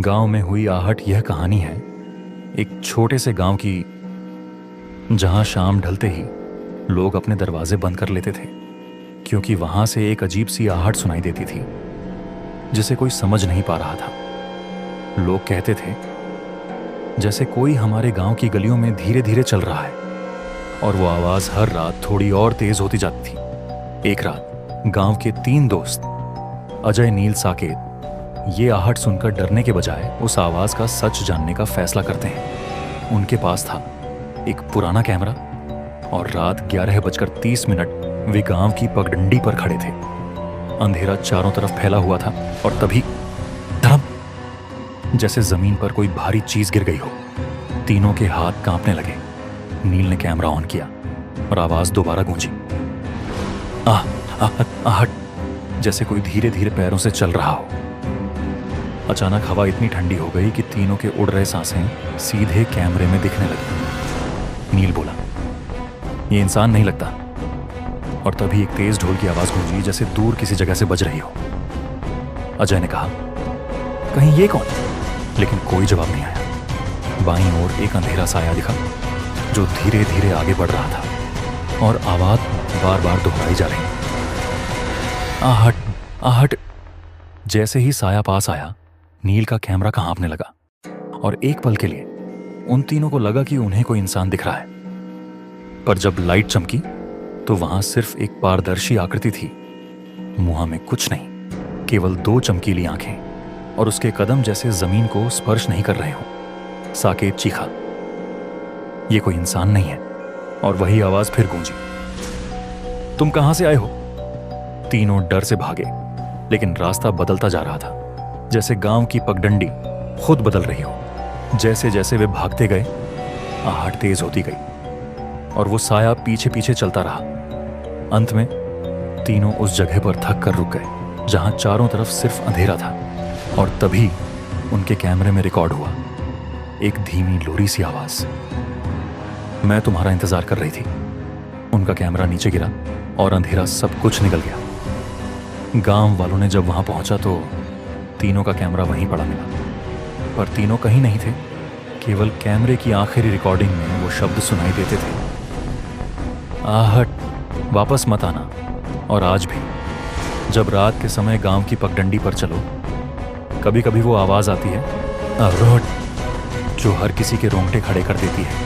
गांव में हुई आहट यह कहानी है एक छोटे से गांव की, जहां शाम ढलते ही लोग अपने दरवाजे बंद कर लेते थे क्योंकि वहां से एक अजीब सी आहट सुनाई देती थी जिसे कोई समझ नहीं पा रहा था। लोग कहते थे जैसे कोई हमारे गांव की गलियों में धीरे धीरे चल रहा है और वो आवाज हर रात थोड़ी और तेज होती जाती थी। एक रात गांव के 3 दोस्त अजय, नील, साकेत ये आहट सुनकर डरने के बजाय उस आवाज का सच जानने का फैसला करते हैं। उनके पास था एक पुराना कैमरा और रात 11:30 वे गांव की पगडंडी पर खड़े थे। अंधेरा चारों तरफ फैला हुआ था और तभी धड़म, जैसे जमीन पर कोई भारी चीज गिर गई हो। तीनों के हाथ कांपने लगे। नील ने कैमरा ऑन किया और आवाज दोबारा गूंजी, आहट, जैसे कोई धीरे धीरे पैरों से चल रहा हो। अचानक हवा इतनी ठंडी हो गई कि तीनों के उड़ रहे सांसें सीधे कैमरे में दिखने लगी। नील बोला, ये इंसान नहीं लगता। और तभी एक तेज ढोल की आवाज गूंजी जैसे दूर किसी जगह से बज रही हो। अजय ने कहा, कहीं ये कौन? लेकिन कोई जवाब नहीं आया। बाईं ओर एक अंधेरा साया दिखा जो धीरे धीरे आगे बढ़ रहा था और आवाज बार बार दोहराई जा रही, आहट, आहट। जैसे ही साया पास आया, नील का कैमरा कांपने लगा और एक पल के लिए उन तीनों को लगा कि उन्हें कोई इंसान दिख रहा है। पर जब लाइट चमकी तो वहां सिर्फ एक पारदर्शी आकृति थी। मुंह में कुछ नहीं, केवल 2 चमकीली आंखें और उसके कदम जैसे जमीन को स्पर्श नहीं कर रहे हो। साकेत चीखा, ये कोई इंसान नहीं है। और वही आवाज फिर गूंजी, तुम कहां से आए हो? तीनों डर से भागे, लेकिन रास्ता बदलता जा रहा था, जैसे गांव की पगडंडी खुद बदल रही हो। जैसे जैसे वे भागते गए, आहट तेज होती गई और वो साया पीछे पीछे चलता रहा। अंत में तीनों उस जगह पर थक कर रुक गए जहां चारों तरफ सिर्फ अंधेरा था। और तभी उनके कैमरे में रिकॉर्ड हुआ एक धीमी लोरी सी आवाज, मैं तुम्हारा इंतजार कर रही थी। उनका कैमरा नीचे गिरा और अंधेरा सब कुछ निकल गया। गांव वालों ने जब वहां पहुंचा तो तीनों का कैमरा वहीं पड़ा मिला, पर तीनों कहीं नहीं थे। केवल कैमरे की आखिरी रिकॉर्डिंग में वो शब्द सुनाई देते थे, आहट, वापस मत आना। और आज भी जब रात के समय गांव की पगडंडी पर चलो, कभी कभी वो आवाज आती है, आहट, जो हर किसी के रोंगटे खड़े कर देती है।